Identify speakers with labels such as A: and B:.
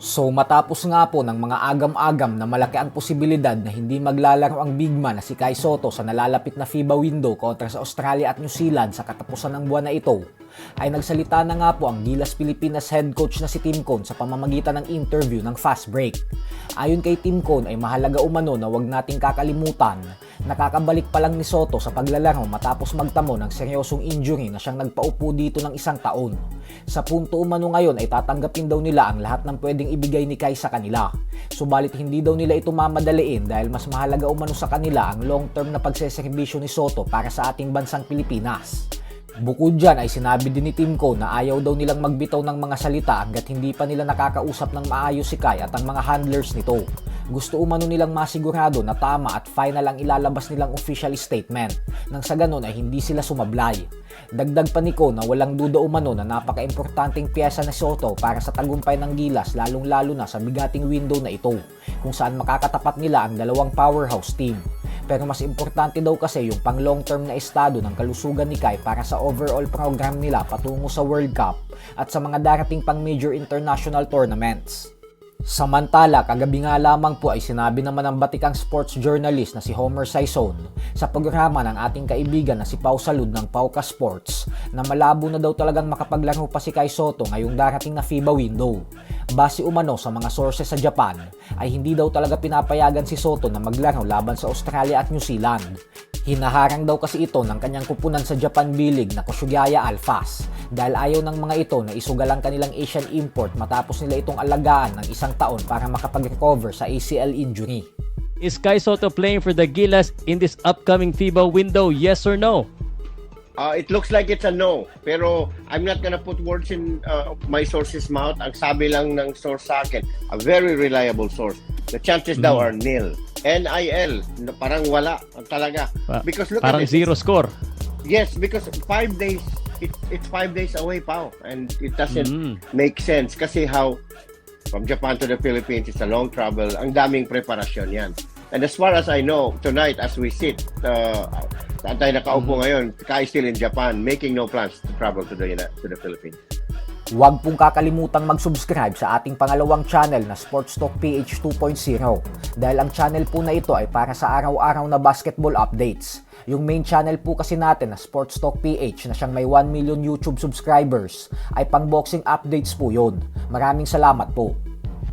A: So matapos nga po ng mga agam-agam na malaki ang posibilidad na hindi maglalaro ang big man na si Kai Sotto sa nalalapit na FIBA window kontra sa Australia at New Zealand sa katapusan ng buwan na ito, ay nagsalita na nga po ang Gilas Pilipinas head coach na si Tim Cone sa pamamagitan ng interview ng Fast Break. Ayon kay Tim Cone ay mahalaga umano na wag nating kakalimutan, nakakabalik pa lang ni Sotto sa paglalaro matapos magtamo ng seryosong injury na siyang nagpaupo dito ng isang taon. Sa punto umano ngayon ay tatanggapin daw nila ang lahat ng pwedeng ibigay ni Kai sa kanila. Subalit hindi daw nila ito mamadaliin dahil mas mahalaga umano sa kanila ang long-term na pagseserbisyo ni Sotto para sa ating bansang Pilipinas. Bukod dyan ay sinabi din ni Tim Cone na ayaw daw nilang magbitaw ng mga salita hanggat hindi pa nila nakakausap ng maayos si Kai at ang mga handlers nito. Gusto umano nilang masigurado na tama at final ang ilalabas nilang official statement nang sa ganon ay hindi sila sumablay. Dagdag pa ni Cone na walang duda umano na napaka-importanting piyesa na Sotto para sa tagumpay ng Gilas lalong-lalo na sa bigating window na ito kung saan makakatapat nila ang dalawang powerhouse team. Pero mas importante daw kasi yung pang long-term na estado ng kalusugan ni Kai para sa overall program nila patungo sa World Cup at sa mga darating pang major international tournaments. Samantala, kagabi nga lamang po ay sinabi naman ng batikang sports journalist na si Homer Sison sa programa ng ating kaibigan na si Pau Salud ng Pauka Sports na malabo na daw talagang makapaglaro pa si Kai Sotto ngayong darating na FIBA window. Base umano sa mga sources sa Japan ay hindi daw talaga pinapayagan si Sotto na maglaro laban sa Australia at New Zealand. Hinaharang daw kasi ito ng kanyang kupunan sa Japan B-League na Koshugaya Alphas dahil ayaw ng mga ito na isugal ang kanilang Asian import matapos nila itong alagaan ng isang taon para makapag-recover sa ACL injury.
B: Is Kai Sotto playing for the Gilas in this upcoming FIBA window, yes or no?
C: It looks like it's a no. Pero I'm not gonna put words in my source's mouth. Ang sabi lang ng source sa akin, a very reliable source. The chances daw are nil. NIL, parang wala talaga. Because look
B: Parang
C: at it.
B: zero score.
C: Yes, because 5 days, it's 5 days away, Pao. And it doesn't make sense. Kasi how, from Japan to the Philippines, it's a long travel. Ang daming preparasyon yan. And as far as I know, tonight as we sit, saan tayo nakaupo ngayon, Kai still in Japan, making no plans to travel to the Philippines.
A: Huwag pong kakalimutang mag-subscribe sa ating pangalawang channel na Sports Talk PH 2.0 dahil ang channel po na ito ay para sa araw-araw na basketball updates. Yung main channel po kasi natin na Sports Talk PH na siyang may 1 million YouTube subscribers ay pang boxing updates po yun. Maraming salamat po.